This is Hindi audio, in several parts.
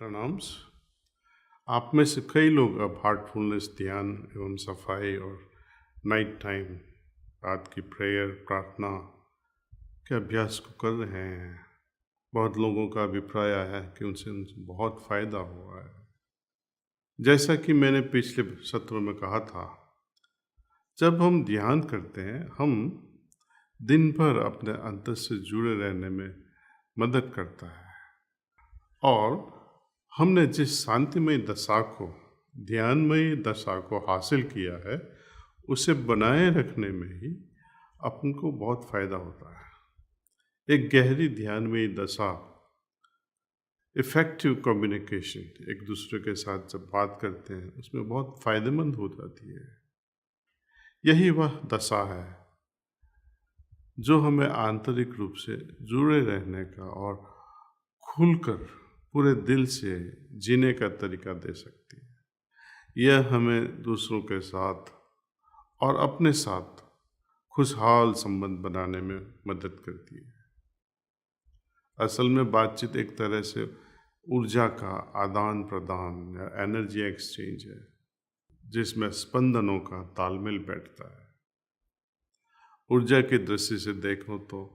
प्रणाम्स। आप में से कई लोग अब हार्टफुलनेस ध्यान एवं सफाई और नाइट टाइम रात की प्रेयर प्रार्थना के अभ्यास को कर रहे हैं। बहुत लोगों का अभिप्राय है कि उनसे बहुत फ़ायदा हुआ है। जैसा कि मैंने पिछले सत्र में कहा था, जब हम ध्यान करते हैं हम दिन भर अपने अंतर से जुड़े रहने में मदद करता है और हमने जिस शांतिमय दशा को ध्यानमय दशा को हासिल किया है उसे बनाए रखने में ही अपन को बहुत फ़ायदा होता है। एक गहरी ध्यानमय दशा इफ़ेक्टिव कम्युनिकेशन एक दूसरे के साथ जब बात करते हैं उसमें बहुत फ़ायदेमंद हो जाती है। यही वह दशा है जो हमें आंतरिक रूप से जुड़े रहने का और खुलकर पूरे दिल से जीने का तरीका दे सकती है। यह हमें दूसरों के साथ और अपने साथ खुशहाल संबंध बनाने में मदद करती है। असल में बातचीत एक तरह से ऊर्जा का आदान प्रदान या एनर्जी एक्सचेंज है जिसमें स्पंदनों का तालमेल बैठता है। ऊर्जा की दृष्टि से देखो तो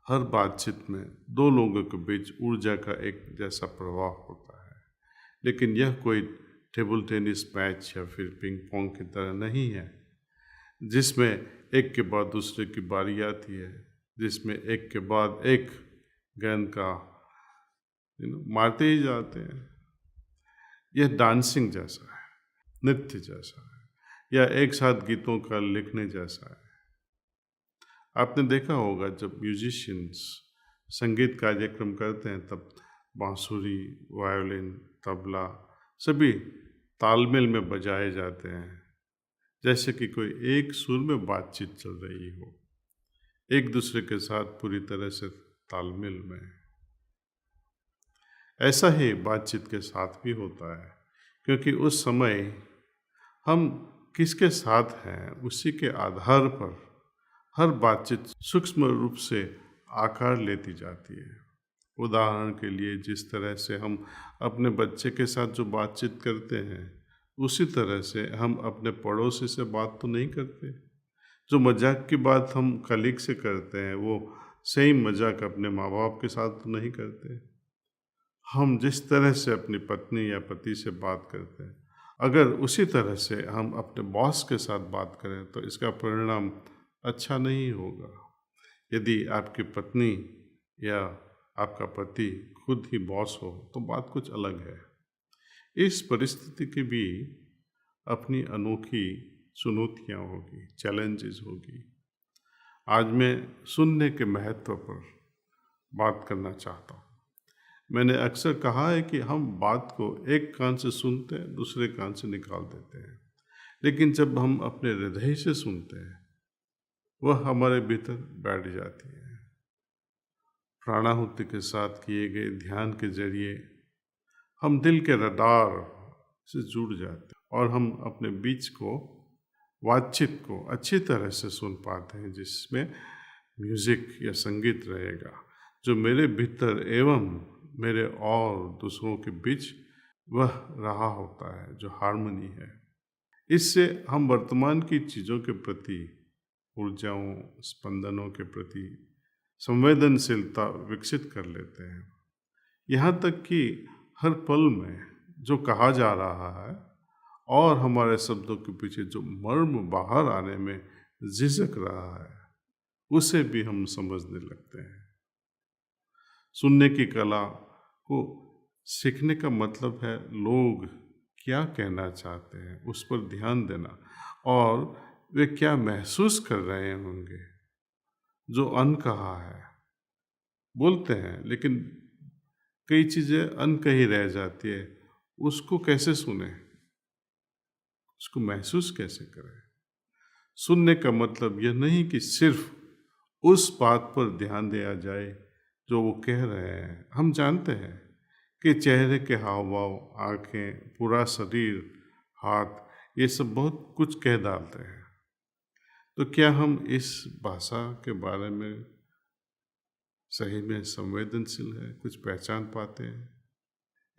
हर बातचीत में दो लोगों के बीच ऊर्जा का एक जैसा प्रवाह होता है, लेकिन यह कोई टेबल टेनिस मैच या फिर पिंग पोंग की तरह नहीं है जिसमें एक के बाद दूसरे की बारी आती है, जिसमें एक के बाद एक गेंद का मारते ही जाते हैं। यह डांसिंग जैसा है, नृत्य जैसा है या एक साथ गीतों का लिखने जैसा है। आपने देखा होगा जब म्यूजिशियंस संगीत कार्यक्रम करते हैं तब बांसुरी, वायोलिन, तबला सभी तालमेल में बजाए जाते हैं जैसे कि कोई एक सुर में बातचीत चल रही हो, एक दूसरे के साथ पूरी तरह से तालमेल में। ऐसा ही बातचीत के साथ भी होता है, क्योंकि उस समय हम किसके साथ हैं उसी के आधार पर हर बातचीत सूक्ष्म रूप से आकार लेती जाती है। उदाहरण के लिए जिस तरह से हम अपने बच्चे के साथ जो बातचीत करते हैं उसी तरह से हम अपने पड़ोसी से बात तो नहीं करते। जो मजाक की बात हम कलीग से करते हैं वो सेम मजाक अपने माँ बाप के साथ तो नहीं करते। हम जिस तरह से अपनी पत्नी या पति से बात करते हैं अगर उसी तरह से हम अपने बॉस के साथ बात करें तो इसका परिणाम अच्छा नहीं होगा। यदि आपकी पत्नी या आपका पति खुद ही बॉस हो तो बात कुछ अलग है। इस परिस्थिति की भी अपनी अनोखी चुनौतियाँ होगी, चैलेंजेस होगी। आज मैं सुनने के महत्व पर बात करना चाहता हूँ। मैंने अक्सर कहा है कि हम बात को एक कान से सुनते हैं, दूसरे कान से निकाल देते हैं, लेकिन जब हम अपने हृदय से सुनते हैं वह हमारे भीतर बैठ जाती है। प्राणाहुति के साथ किए गए ध्यान के जरिए हम दिल के रडार से जुड़ जाते हैं और हम अपने बीच को बातचीत को अच्छी तरह से सुन पाते हैं, जिसमें म्यूज़िक या संगीत रहेगा जो मेरे भीतर एवं मेरे और दूसरों के बीच वह रहा होता है, जो हार्मनी है। इससे हम वर्तमान की चीज़ों के प्रति, ऊर्जाओं, स्पंदनों के प्रति संवेदनशीलता विकसित कर लेते हैं। यहाँ तक कि हर पल में जो कहा जा रहा है और हमारे शब्दों के पीछे जो मर्म बाहर आने में झिझक रहा है उसे भी हम समझने लगते हैं। सुनने की कला को सीखने का मतलब है लोग क्या कहना चाहते हैं उस पर ध्यान देना और वे क्या महसूस कर रहे होंगे। जो अनकहा है बोलते हैं लेकिन कई चीज़ें अनकही रह जाती है, उसको कैसे सुने, उसको महसूस कैसे करें। सुनने का मतलब यह नहीं कि सिर्फ उस बात पर ध्यान दिया जाए जो वो कह रहे हैं। हम जानते हैं कि चेहरे के हाव भाव, आँखें, पूरा शरीर, हाथ, ये सब बहुत कुछ कह डालते हैं। तो क्या हम इस भाषा के बारे में सही में संवेदनशील है, कुछ पहचान पाते हैं?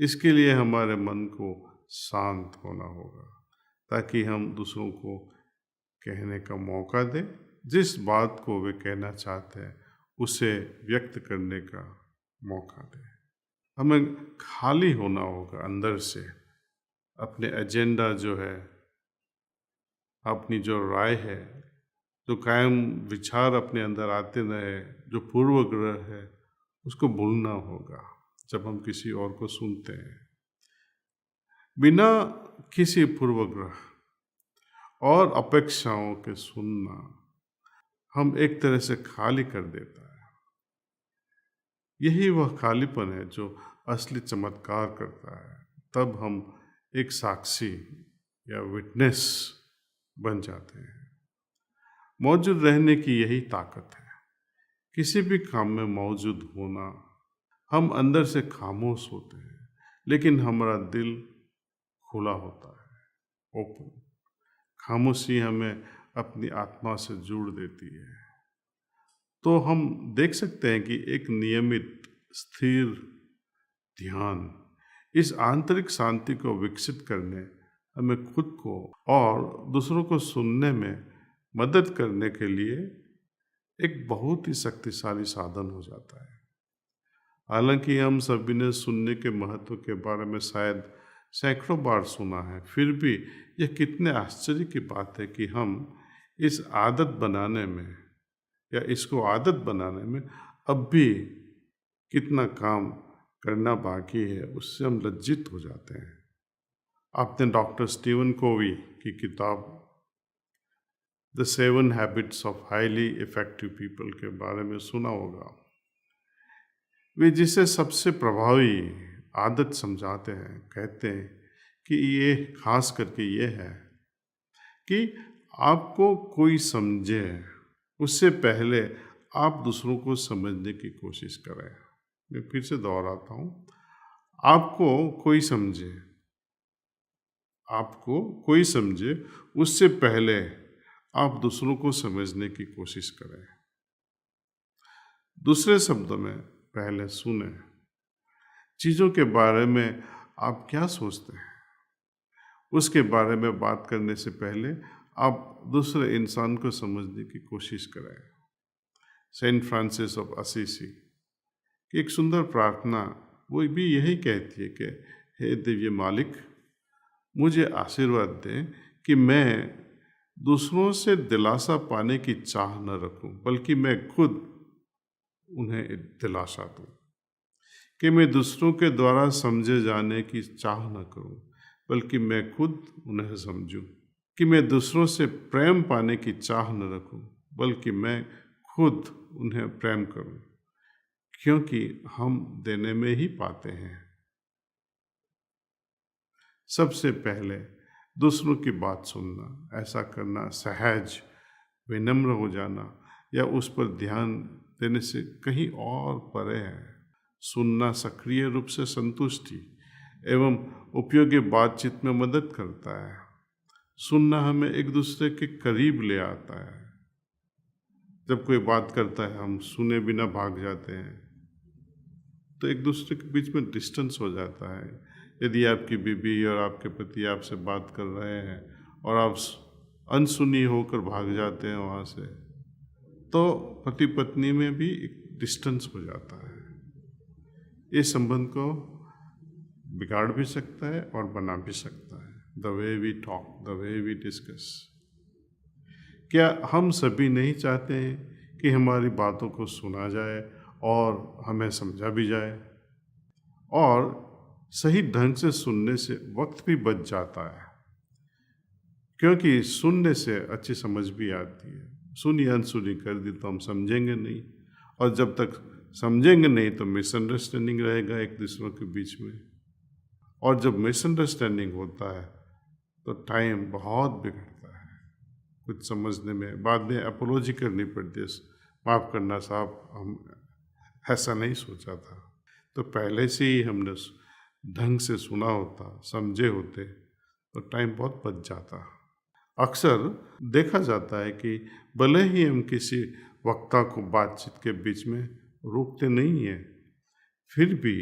इसके लिए हमारे मन को शांत होना होगा ताकि हम दूसरों को कहने का मौका दें, जिस बात को वे कहना चाहते हैं उसे व्यक्त करने का मौका दें। हमें खाली होना होगा अंदर से, अपने एजेंडा जो है, अपनी जो राय है, जो कायम विचार अपने अंदर आते रहे, जो पूर्वग्रह है, उसको भूलना होगा जब हम किसी और को सुनते हैं। बिना किसी पूर्वग्रह और अपेक्षाओं के सुनना हम एक तरह से खाली कर देता है। यही वह खालीपन है जो असली चमत्कार करता है। तब हम एक साक्षी या विटनेस बन जाते हैं। मौजूद रहने की यही ताकत है। किसी भी काम में मौजूद होना, हम अंदर से खामोश होते हैं लेकिन हमारा दिल खुला होता है, ओपन। खामोशी हमें अपनी आत्मा से जोड़ देती है। तो हम देख सकते हैं कि एक नियमित स्थिर ध्यान इस आंतरिक शांति को विकसित करने, हमें खुद को और दूसरों को सुनने में मदद करने के लिए एक बहुत ही शक्तिशाली साधन हो जाता है। हालांकि हम सभी ने सुनने के महत्व के बारे में शायद सैकड़ों बार सुना है, फिर भी यह कितने आश्चर्य की बात है कि हम इस आदत बनाने में या इसको आदत बनाने में अब भी कितना काम करना बाकी है, उससे हम लज्जित हो जाते हैं। आपने डॉक्टर स्टीवन कोवी की किताब the 7 habits of highly effective people के बारे में सुना होगा। वे जिसे सबसे प्रभावी आदत समझाते हैं, कहते हैं कि ये खास करके ये है कि आपको कोई समझे उससे पहले आप दूसरों को समझने की कोशिश करें। मैं फिर से दोहराता हूँ, आपको कोई समझे उससे पहले आप दूसरों को समझने की कोशिश करें। दूसरे शब्दों में, पहले सुने। चीज़ों के बारे में आप क्या सोचते हैं, उसके बारे में बात करने से पहले आप दूसरे इंसान को समझने की कोशिश करें। सेंट फ्रांसिस ऑफ असीसी की एक सुंदर प्रार्थना वो भी यही कहती है कि हे दिव्य मालिक, मुझे आशीर्वाद दें कि मैं दूसरों से दिलासा पाने की चाह न रखूं, बल्कि मैं खुद उन्हें दिलासा दूं। कि मैं दूसरों के द्वारा समझे जाने की चाह न करूं, बल्कि मैं खुद उन्हें समझूं। कि मैं दूसरों से प्रेम पाने की चाह न रखूं, बल्कि मैं खुद उन्हें प्रेम करूं, क्योंकि हम देने में ही पाते हैं। सबसे पहले दूसरों की बात सुनना, ऐसा करना सहज, विनम्र हो जाना या उस पर ध्यान देने से कहीं और परे है। सुनना सक्रिय रूप से संतुष्टि एवं उपयोगी बातचीत में मदद करता है। सुनना हमें एक दूसरे के करीब ले आता है। जब कोई बात करता है, हम सुने बिना भाग जाते हैं तो एक दूसरे के बीच में डिस्टेंस हो जाता है। यदि आपकी बीवी और आपके पति आपसे बात कर रहे हैं और आप अनसुनी होकर भाग जाते हैं वहाँ से, तो पति पत्नी में भी एक डिस्टेंस हो जाता है। इस संबंध को बिगाड़ भी सकता है और बना भी सकता है। The way we talk, the way we discuss. क्या हम सभी नहीं चाहते हैं कि हमारी बातों को सुना जाए और हमें समझा भी जाए? और सही ढंग से सुनने से वक्त भी बच जाता है, क्योंकि सुनने से अच्छी समझ भी आती है। सुनी अनसुनी कर दी तो हम समझेंगे नहीं, और जब तक समझेंगे नहीं तो मिसअंडरस्टैंडिंग रहेगा एक दूसरों के बीच में। और जब मिसअंडरस्टैंडिंग होता है तो टाइम बहुत बिगड़ता है कुछ समझने में। बाद में अपोलॉजी करनी पड़ती है, माफ़ करना साहब, हम ऐसा नहीं सोचा था। तो पहले से ही हमने ढंग से सुना होता, समझे होते, तो टाइम बहुत बच जाता। अक्सर देखा जाता है कि भले ही हम किसी वक्ता को बातचीत के बीच में रोकते नहीं हैं, फिर भी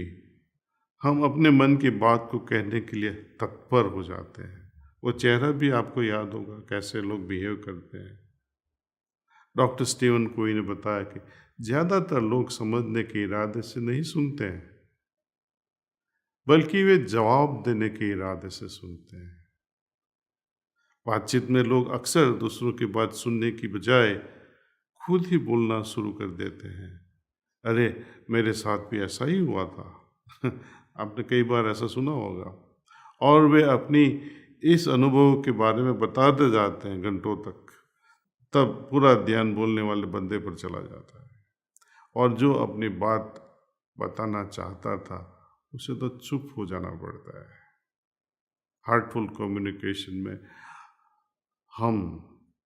हम अपने मन की बात को कहने के लिए तत्पर हो जाते हैं। वो चेहरा भी आपको याद होगा, कैसे लोग बिहेव करते हैं। डॉक्टर स्टीवन कोई ने बताया कि ज़्यादातर लोग समझने के इरादे से नहीं सुनते हैं, बल्कि वे जवाब देने के इरादे से सुनते हैं। बातचीत में लोग अक्सर दूसरों की बात सुनने की बजाय खुद ही बोलना शुरू कर देते हैं। अरे, मेरे साथ भी ऐसा ही हुआ था। आपने कई बार ऐसा सुना होगा। और वे अपनी इस अनुभव के बारे में बताते जाते हैं घंटों तक। तब पूरा ध्यान बोलने वाले बंदे पर चला जाता है, और जो अपनी बात बताना चाहता था उसे तो चुप हो जाना पड़ता है। हार्टफुल कम्युनिकेशन में हम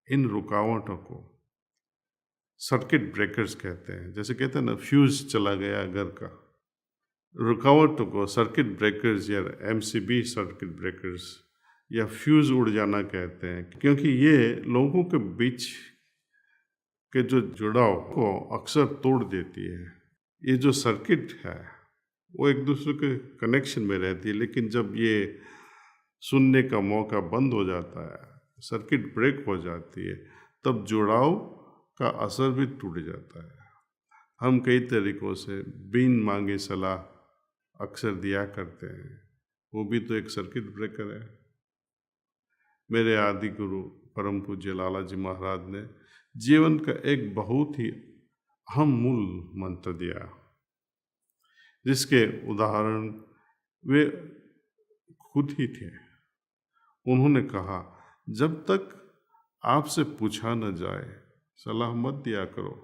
इन रुकावटों को सर्किट ब्रेकर्स कहते हैं। जैसे कहते हैं ना, फ्यूज चला गया घर का। रुकावटों को सर्किट ब्रेकर्स या एमसीबी सर्किट ब्रेकर्स या फ्यूज उड़ जाना कहते हैं, क्योंकि ये लोगों के बीच के जो जुड़ाव को अक्सर तोड़ देती है। ये जो सर्किट है वो एक दूसरे के कनेक्शन में रहती है, लेकिन जब ये सुनने का मौका बंद हो जाता है, सर्किट ब्रेक हो जाती है, तब जुड़ाव का असर भी टूट जाता है। हम कई तरीक़ों से बिन मांगे सलाह अक्सर दिया करते हैं, वो भी तो एक सर्किट ब्रेकर है। मेरे आदि गुरु परम पूज्य लाला जी महाराज ने जीवन का एक बहुत ही अहम मूल मंत्र दिया, जिसके उदाहरण वे खुद ही थे। उन्होंने कहा, जब तक आपसे पूछा न जाए सलाह मत दिया करो,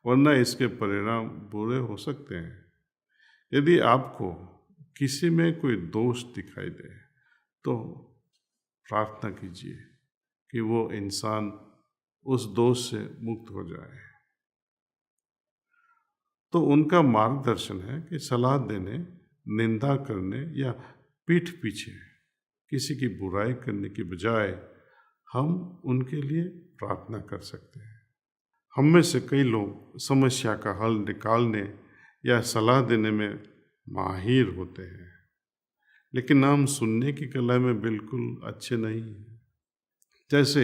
वरना इसके परिणाम बुरे हो सकते हैं। यदि आपको किसी में कोई दोष दिखाई दे तो प्रार्थना कीजिए कि वो इंसान उस दोष से मुक्त हो जाए। तो उनका मार्गदर्शन है कि सलाह देने, निंदा करने या पीठ पीछे किसी की बुराई करने की बजाय हम उनके लिए प्रार्थना कर सकते हैं। हम में से कई लोग समस्या का हल निकालने या सलाह देने में माहिर होते हैं, लेकिन हम सुनने की कला में बिल्कुल अच्छे नहीं हैं। जैसे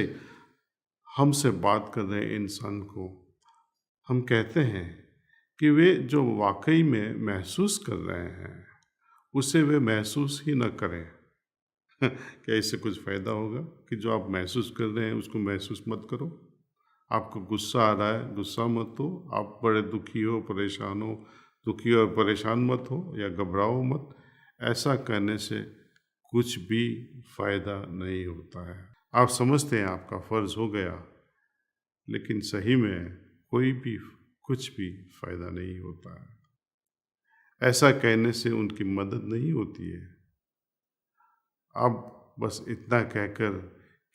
हमसे बात कर रहे इंसान को हम कहते हैं कि वे जो वाकई में महसूस कर रहे हैं उसे वे महसूस ही न करें। क्या इससे कुछ फ़ायदा होगा कि जो आप महसूस कर रहे हैं उसको महसूस मत करो? आपको गुस्सा आ रहा है, गुस्सा मत हो। आप बड़े दुखी हो, परेशान हो, दुखी और परेशान मत हो या घबराओ मत। ऐसा करने से कुछ भी फ़ायदा नहीं होता है। आप समझते हैं आपका फ़र्ज़ हो गया, लेकिन सही में कोई भी कुछ भी फ़ायदा नहीं होता है। ऐसा कहने से उनकी मदद नहीं होती है। आप बस इतना कहकर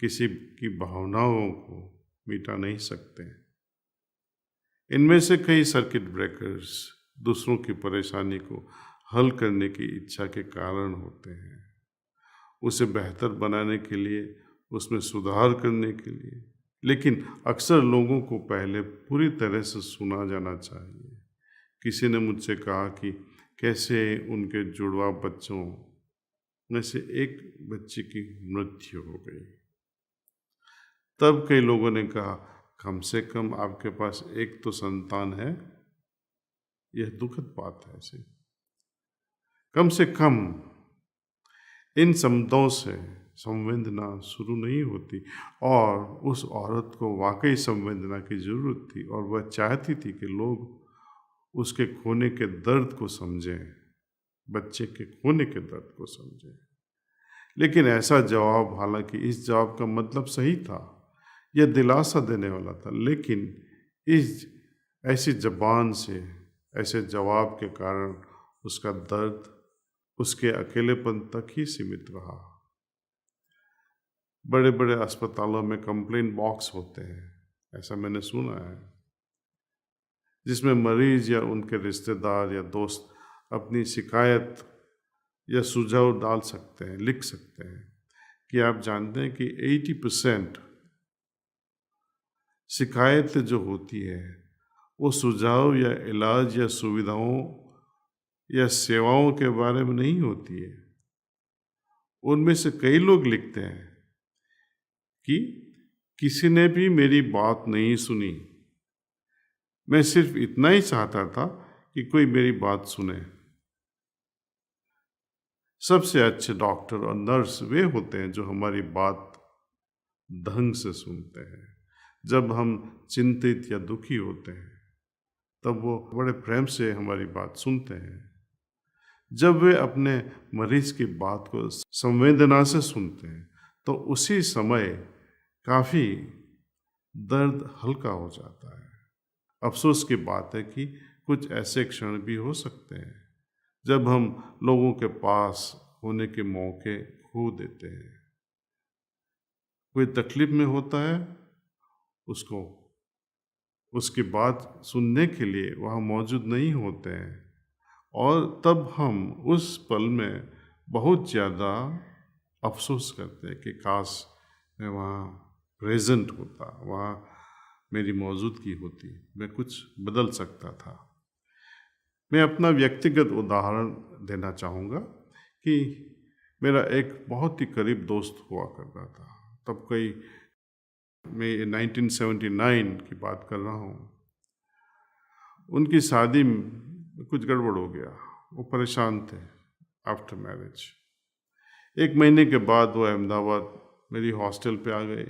किसी की भावनाओं को मिटा नहीं सकते। इनमें से कई सर्किट ब्रेकर्स दूसरों की परेशानी को हल करने की इच्छा के कारण होते हैं, उसे बेहतर बनाने के लिए, उसमें सुधार करने के लिए। लेकिन अक्सर लोगों को पहले पूरी तरह से सुना जाना चाहिए। किसी ने मुझसे कहा कि कैसे उनके जुड़वा बच्चों में से एक बच्चे की मृत्यु हो गई। तब कई लोगों ने कहा, कम से कम आपके पास एक तो संतान है। यह दुखद बात है। ऐसे कम से कम इन शब्दों से संवेदना शुरू नहीं होती, और उस औरत को वाकई संवेदना की ज़रूरत थी और वह चाहती थी कि लोग उसके खोने के दर्द को समझें, बच्चे के खोने के दर्द को समझें। लेकिन ऐसा जवाब, हालांकि इस जवाब का मतलब सही था, यह दिलासा देने वाला था, लेकिन इस ऐसी ज़बान से, ऐसे जवाब के कारण उसका दर्द उसके अकेलेपन तक ही सीमित रहा। बड़े बड़े अस्पतालों में कंप्लेंट बॉक्स होते हैं, ऐसा मैंने सुना है, जिसमें मरीज या उनके रिश्तेदार या दोस्त अपनी शिकायत या सुझाव डाल सकते हैं, लिख सकते हैं। कि आप जानते हैं कि 80% शिकायत जो होती है वो सुझाव या इलाज या सुविधाओं या सेवाओं के बारे में नहीं होती है। उनमें से कई लोग लिखते हैं कि किसी ने भी मेरी बात नहीं सुनी, मैं सिर्फ इतना ही चाहता था कि कोई मेरी बात सुने। सबसे अच्छे डॉक्टर और नर्स वे होते हैं जो हमारी बात ढंग से सुनते हैं। जब हम चिंतित या दुखी होते हैं तब वो बड़े प्रेम से हमारी बात सुनते हैं। जब वे अपने मरीज की बात को संवेदना से सुनते हैं तो उसी समय काफ़ी दर्द हल्का हो जाता है। अफसोस की बात है कि कुछ ऐसे क्षण भी हो सकते हैं जब हम लोगों के पास होने के मौके खो देते हैं। कोई तकलीफ में होता है, उसको उसकी बात सुनने के लिए वहाँ मौजूद नहीं होते हैं, और तब हम उस पल में बहुत ज़्यादा अफसोस करते हैं कि काश मैं वहाँ प्रेजेंट होता, वहाँ मेरी मौजूदगी होती, मैं कुछ बदल सकता था। मैं अपना व्यक्तिगत उदाहरण देना चाहूँगा कि मेरा एक बहुत ही करीब दोस्त हुआ करता था। तब मैं 1979 की बात कर रहा हूँ। उनकी शादी में कुछ गड़बड़ हो गया, वो परेशान थे आफ्टर मैरिज। 1 महीने के बाद वो अहमदाबाद मेरी हॉस्टल पे आ गए।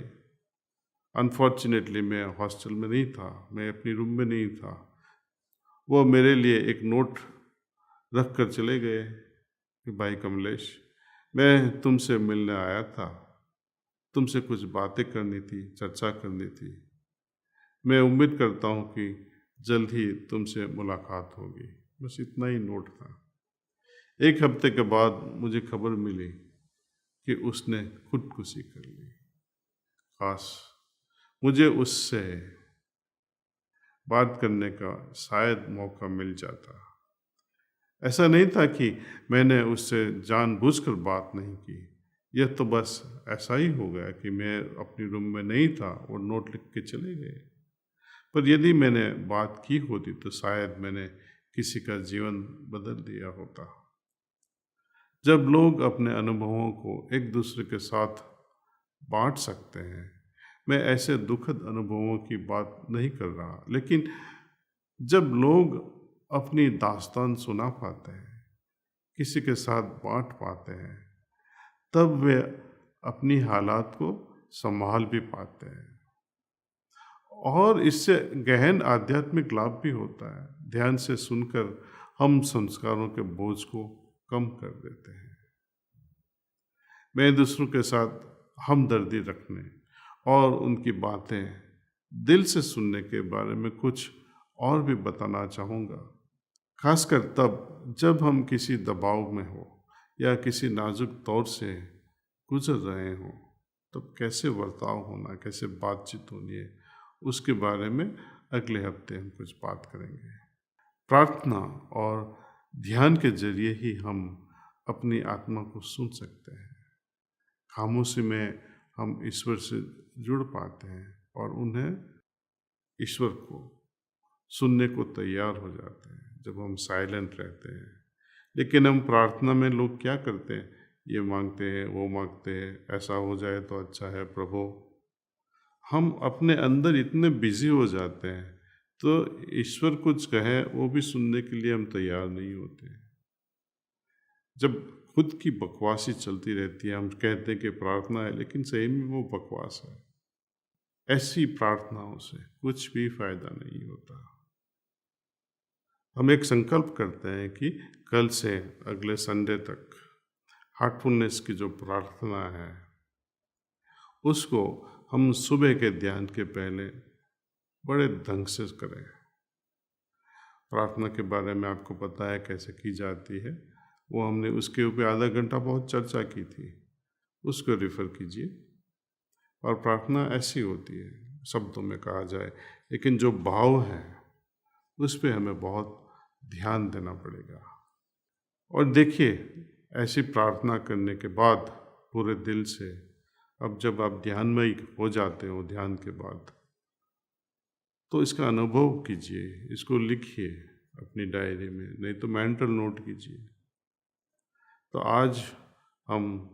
अनफॉर्चुनेटली मैं हॉस्टल में नहीं था, मैं अपनी रूम में नहीं था। वो मेरे लिए एक नोट रख कर चले गए कि भाई कमलेश, मैं तुमसे मिलने आया था, तुमसे कुछ बातें करनी थी, चर्चा करनी थी। मैं उम्मीद करता हूँ कि जल्द ही तुमसे मुलाकात होगी। बस इतना ही नोट था। 1 हफ्ते के बाद मुझे खबर मिली कि उसने खुदकुशी कर ली। काश मुझे उससे बात करने का शायद मौका मिल जाता। ऐसा नहीं था कि मैंने उससे जानबूझकर बात नहीं की, यह तो बस ऐसा ही हो गया कि मैं अपनी रूम में नहीं था और नोट लिख के चले गए। पर यदि मैंने बात की होती तो शायद मैंने किसी का जीवन बदल दिया होता। जब लोग अपने अनुभवों को एक दूसरे के साथ बांट सकते हैं, मैं ऐसे दुखद अनुभवों की बात नहीं कर रहा, लेकिन जब लोग अपनी दास्तान सुना पाते हैं, किसी के साथ बांट पाते हैं, तब वे अपनी हालात को संभाल भी पाते हैं, और इससे गहन आध्यात्मिक लाभ भी होता है। ध्यान से सुनकर हम संस्कारों के बोझ को कम कर देते हैं। मैं दूसरों के साथ हमदर्दी रखने और उनकी बातें दिल से सुनने के बारे में कुछ और भी बताना चाहूँगा, खासकर तब जब हम किसी दबाव में हो या किसी नाजुक दौर से गुजर रहे हों। तब कैसे बर्ताव होना, कैसे बातचीत होनी है, उसके बारे में अगले हफ्ते हम कुछ बात करेंगे। प्रार्थना और ध्यान के जरिए ही हम अपनी आत्मा को सुन सकते हैं। खामोशी में हम ईश्वर से जुड़ पाते हैं और उन्हें, ईश्वर को सुनने को तैयार हो जाते हैं जब हम साइलेंट रहते हैं। लेकिन हम प्रार्थना में लोग क्या करते हैं, ये मांगते हैं, वो मांगते हैं, ऐसा हो जाए तो अच्छा है प्रभु। हम अपने अंदर इतने बिजी हो जाते हैं तो ईश्वर कुछ कहे वो भी सुनने के लिए हम तैयार नहीं होते। जब खुद की बकवासी चलती रहती है, हम कहते हैं कि प्रार्थना है, लेकिन सही में वो बकवास है। ऐसी प्रार्थनाओं से कुछ भी फायदा नहीं होता। हम एक संकल्प करते हैं कि कल से अगले संडे तक हार्टफुलनेस की जो प्रार्थना है उसको हम सुबह के ध्यान के पहले बड़े ढंग से करें। प्रार्थना के बारे में आपको पता है कैसे की जाती है, वो हमने उसके ऊपर आधा घंटा बहुत चर्चा की थी, उसको रेफर कीजिए। और प्रार्थना ऐसी होती है, शब्दों में कहा जाए, लेकिन जो भाव है उस पर हमें बहुत ध्यान देना पड़ेगा। और देखिए, ऐसी प्रार्थना करने के बाद पूरे दिल से, अब जब आप ध्यानमय हो जाते हो ध्यान के बाद, तो इसका अनुभव कीजिए, इसको लिखिए अपनी डायरी में, नहीं तो मेंटल नोट कीजिए। तो आज हम